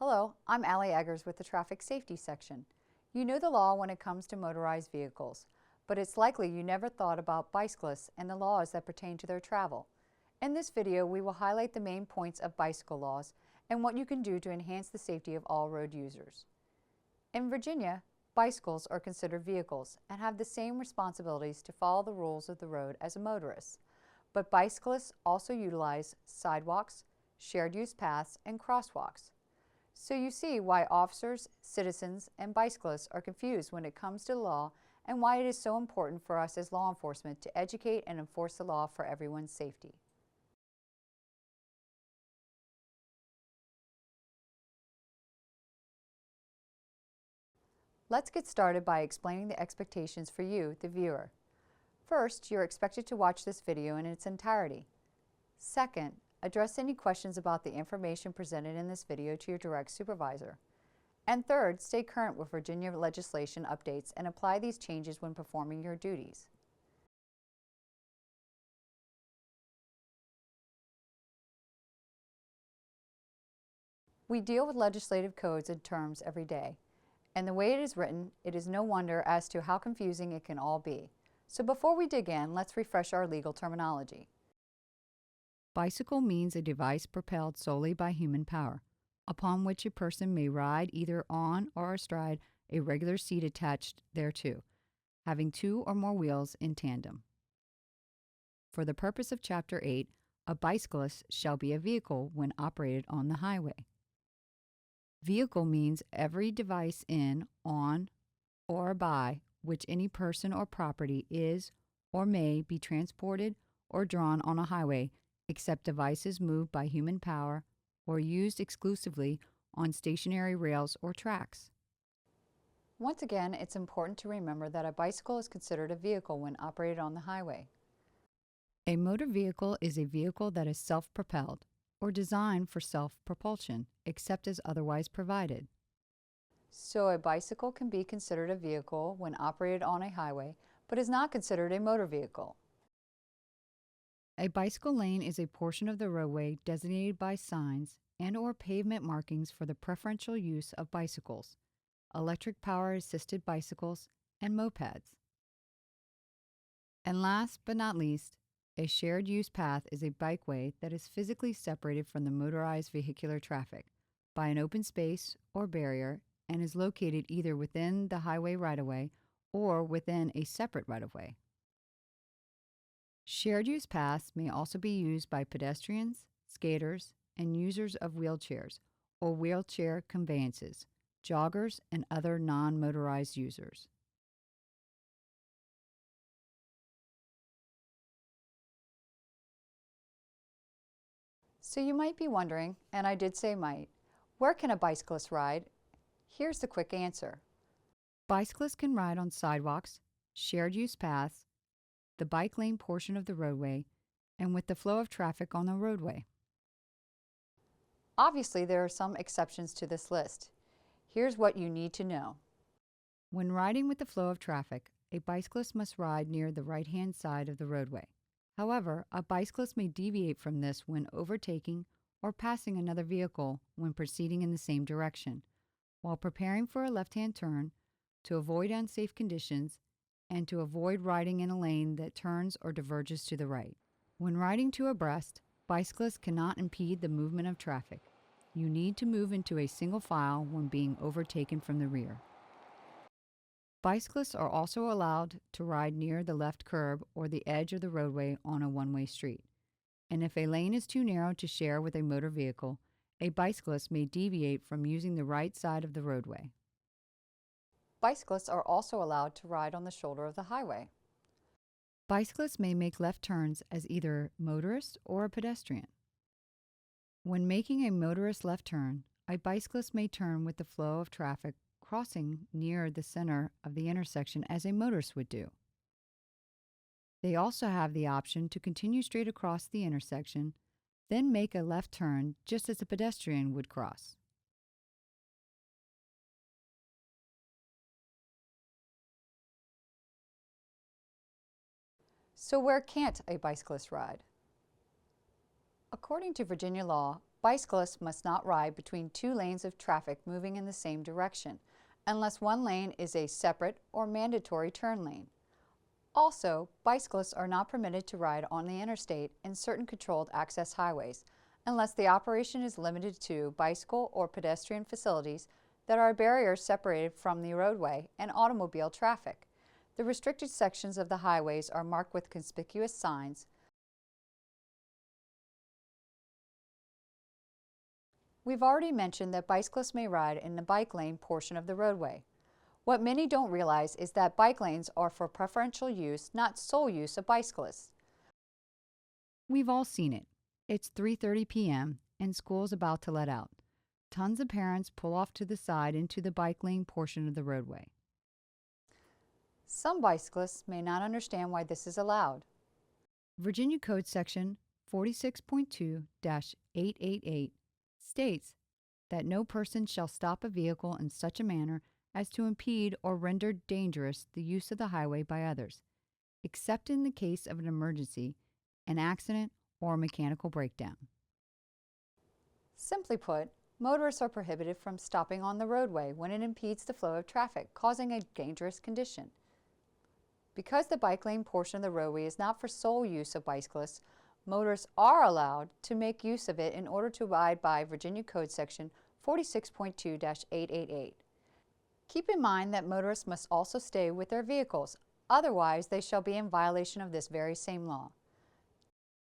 Hello, I'm Allie Eggers with the Traffic Safety section. You know the law when it comes to motorized vehicles, but it's likely you never thought about bicyclists and the laws that pertain to their travel. In this video, we will highlight the main points of bicycle laws and what you can do to enhance the safety of all road users. In Virginia, bicycles are considered vehicles and have the same responsibilities to follow the rules of the road as a motorist, but bicyclists also utilize sidewalks, shared use paths, and crosswalks. So you see why officers, citizens, and bicyclists are confused when it comes to the law and why it is so important for us as law enforcement to educate and enforce the law for everyone's safety. Let's get started by explaining the expectations for you, the viewer. First, you're expected to watch this video in its entirety. Second, address any questions about the information presented in this video to your direct supervisor. And third, stay current with Virginia legislation updates and apply these changes when performing your duties. We deal with legislative codes and terms every day, and the way it is written, it is no wonder as to how confusing it can all be. So before we dig in, let's refresh our legal terminology. Bicycle means a device propelled solely by human power, upon which a person may ride either on or astride a regular seat attached thereto, having two or more wheels in tandem. For the purpose of Chapter 8, a bicyclist shall be a vehicle when operated on the highway. Vehicle means every device in, on, or by which any person or property is or may be transported or drawn on a highway, except devices moved by human power or used exclusively on stationary rails or tracks. Once again, it's important to remember that a bicycle is considered a vehicle when operated on the highway. A motor vehicle is a vehicle that is self-propelled or designed for self-propulsion, except as otherwise provided. So a bicycle can be considered a vehicle when operated on a highway, but is not considered a motor vehicle. A bicycle lane is a portion of the roadway designated by signs and/or pavement markings for the preferential use of bicycles, electric power-assisted bicycles, and mopeds. And last but not least, a shared use path is a bikeway that is physically separated from the motorized vehicular traffic by an open space or barrier and is located either within the highway right-of-way or within a separate right-of-way. Shared use paths may also be used by pedestrians, skaters, and users of wheelchairs or wheelchair conveyances, joggers, and other non-motorized users. So you might be wondering, and I did say might, where can a bicyclist ride? Here's the quick answer. Bicyclists can ride on sidewalks, shared use paths, the bike lane portion of the roadway, and with the flow of traffic on the roadway. Obviously, there are some exceptions to this list. Here's what you need to know. When riding with the flow of traffic, a bicyclist must ride near the right-hand side of the roadway. However, a bicyclist may deviate from this when overtaking or passing another vehicle when proceeding in the same direction, while preparing for a left-hand turn, to avoid unsafe conditions, and to avoid riding in a lane that turns or diverges to the right. When riding two abreast, bicyclists cannot impede the movement of traffic. You need to move into a single file when being overtaken from the rear. Bicyclists are also allowed to ride near the left curb or the edge of the roadway on a one-way street. And if a lane is too narrow to share with a motor vehicle, a bicyclist may deviate from using the right side of the roadway. Bicyclists are also allowed to ride on the shoulder of the highway. Bicyclists may make left turns as either motorist or a pedestrian. When making a motorist left turn, a bicyclist may turn with the flow of traffic crossing near the center of the intersection as a motorist would do. They also have the option to continue straight across the intersection, then make a left turn just as a pedestrian would cross. So where can't a bicyclist ride? According to Virginia law, bicyclists must not ride between two lanes of traffic moving in the same direction, unless one lane is a separate or mandatory turn lane. Also, bicyclists are not permitted to ride on the interstate and certain controlled access highways, unless the operation is limited to bicycle or pedestrian facilities that are barriers separated from the roadway and automobile traffic. The restricted sections of the highways are marked with conspicuous signs. We've already mentioned that bicyclists may ride in the bike lane portion of the roadway. What many don't realize is that bike lanes are for preferential use, not sole use of bicyclists. We've all seen it. It's 3:30 p.m. and school's about to let out. Tons of parents pull off to the side into the bike lane portion of the roadway. Some bicyclists may not understand why this is allowed. Virginia Code Section 46.2-888 states that no person shall stop a vehicle in such a manner as to impede or render dangerous the use of the highway by others, except in the case of an emergency, an accident, or a mechanical breakdown. Simply put, motorists are prohibited from stopping on the roadway when it impedes the flow of traffic, causing a dangerous condition. Because the bike lane portion of the roadway is not for sole use of bicyclists, motorists are allowed to make use of it in order to abide by Virginia Code Section 46.2-888. Keep in mind that motorists must also stay with their vehicles, otherwise they shall be in violation of this very same law.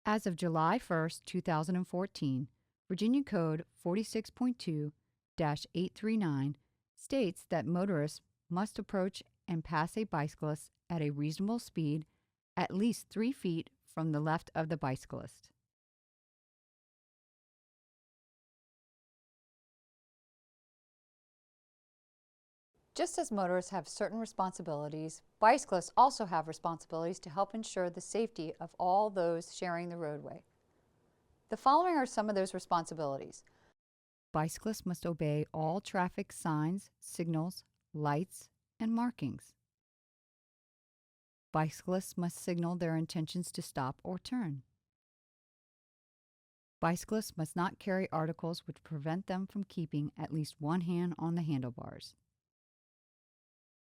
As of July 1, 2014, Virginia Code 46.2-839 states that motorists must approach and pass a bicyclist at a reasonable speed at least 3 feet from the left of the bicyclist. Just as motorists have certain responsibilities, bicyclists also have responsibilities to help ensure the safety of all those sharing the roadway. The following are some of those responsibilities. Bicyclists must obey all traffic signs, signals, lights, and markings. Bicyclists must signal their intentions to stop or turn. Bicyclists must not carry articles which prevent them from keeping at least one hand on the handlebars.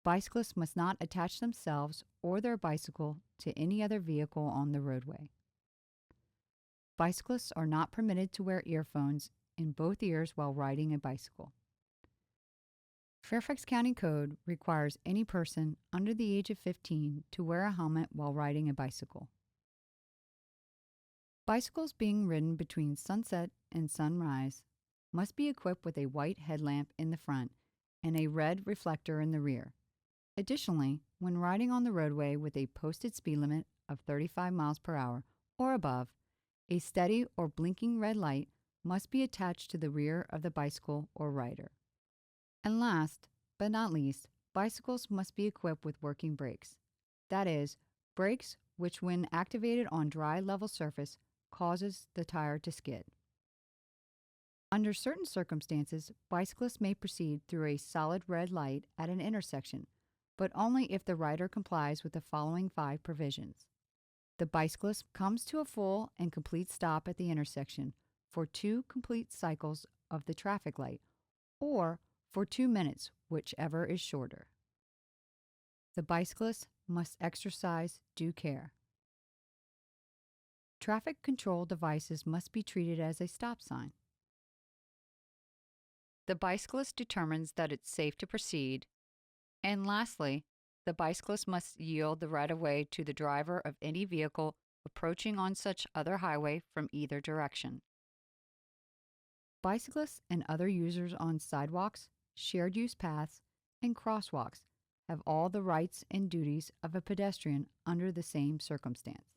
Bicyclists must not attach themselves or their bicycle to any other vehicle on the roadway. Bicyclists are not permitted to wear earphones in both ears while riding a bicycle. Fairfax County Code requires any person under the age of 15 to wear a helmet while riding a bicycle. Bicycles being ridden between sunset and sunrise must be equipped with a white headlamp in the front and a red reflector in the rear. Additionally, when riding on the roadway with a posted speed limit of 35 miles per hour or above, a steady or blinking red light must be attached to the rear of the bicycle or rider. And last, but not least, bicycles must be equipped with working brakes. That is, brakes which when activated on dry level surface causes the tire to skid. Under certain circumstances, bicyclists may proceed through a solid red light at an intersection, but only if the rider complies with the following 5 provisions. The bicyclist comes to a full and complete stop at the intersection for 2 complete cycles of the traffic light, or for 2 minutes, whichever is shorter. The bicyclist must exercise due care. Traffic control devices must be treated as a stop sign. The bicyclist determines that it's safe to proceed. And lastly, the bicyclist must yield the right-of-way to the driver of any vehicle approaching on such other highway from either direction. Bicyclists and other users on sidewalks, shared use paths, and crosswalks have all the rights and duties of a pedestrian under the same circumstance.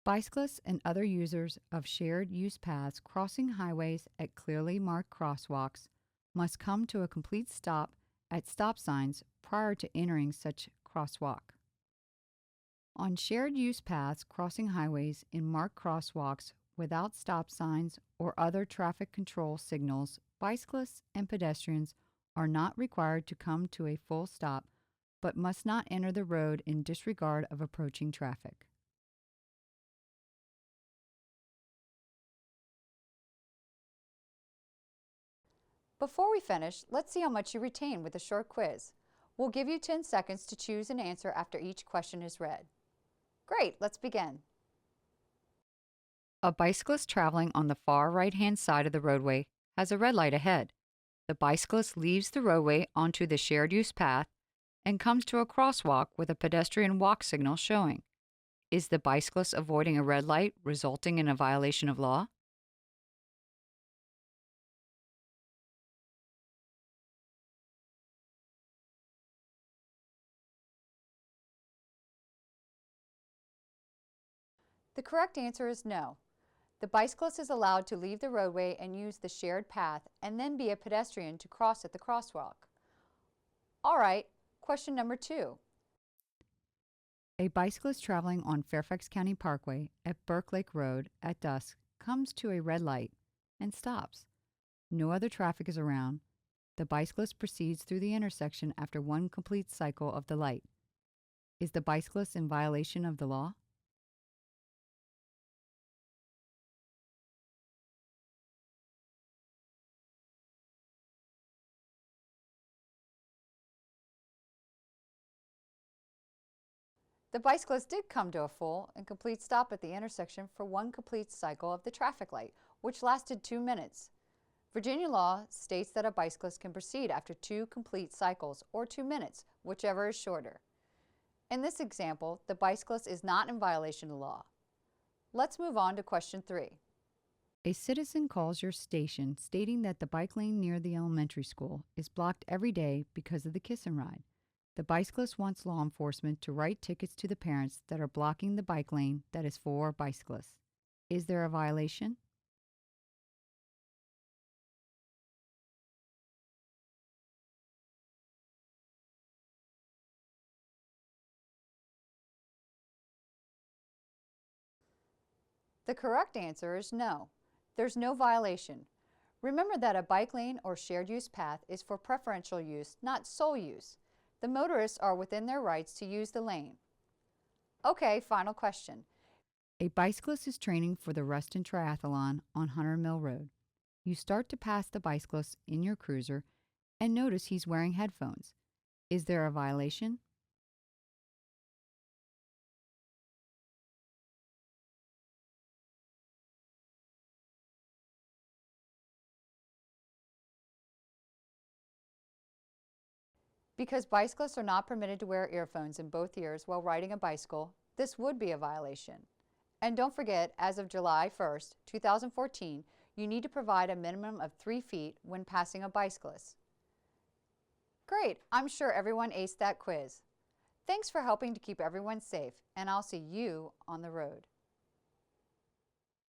Bicyclists and other users of shared use paths crossing highways at clearly marked crosswalks must come to a complete stop at stop signs prior to entering such crosswalk. On shared use paths crossing highways in marked crosswalks without stop signs or other traffic control signals, bicyclists and pedestrians are not required to come to a full stop, but must not enter the road in disregard of approaching traffic. Before we finish, let's see how much you retain with a short quiz. We'll give you 10 seconds to choose an answer after each question is read. Great, let's begin. A bicyclist traveling on the far right-hand side of the roadway has a red light ahead. The bicyclist leaves the roadway onto the shared use path and comes to a crosswalk with a pedestrian walk signal showing. Is the bicyclist avoiding a red light, resulting in a violation of law? The correct answer is no. The bicyclist is allowed to leave the roadway and use the shared path and then be a pedestrian to cross at the crosswalk. All right, question number 2. A bicyclist traveling on Fairfax County Parkway at Burke Lake Road at dusk comes to a red light and stops. No other traffic is around. The bicyclist proceeds through the intersection after one complete cycle of the light. Is the bicyclist in violation of the law? The bicyclist did come to a full and complete stop at the intersection for one complete cycle of the traffic light, which lasted 2 minutes. Virginia law states that a bicyclist can proceed after 2 complete cycles or 2 minutes, whichever is shorter. In this example, the bicyclist is not in violation of law. Let's move on to question 3. A citizen calls your station stating that the bike lane near the elementary school is blocked every day because of the kiss and ride. The bicyclist wants law enforcement to write tickets to the parents that are blocking the bike lane that is for bicyclists. Is there a violation? The correct answer is no. There's no violation. Remember that a bike lane or shared use path is for preferential use, not sole use. The motorists are within their rights to use the lane. Okay, final question. A bicyclist is training for the Ruston Triathlon on Hunter Mill Road. You start to pass the bicyclist in your cruiser and notice he's wearing headphones. Is there a violation? Because bicyclists are not permitted to wear earphones in both ears while riding a bicycle, this would be a violation. And don't forget, as of July 1st, 2014, you need to provide a minimum of 3 feet when passing a bicyclist. Great, I'm sure everyone aced that quiz. Thanks for helping to keep everyone safe, and I'll see you on the road.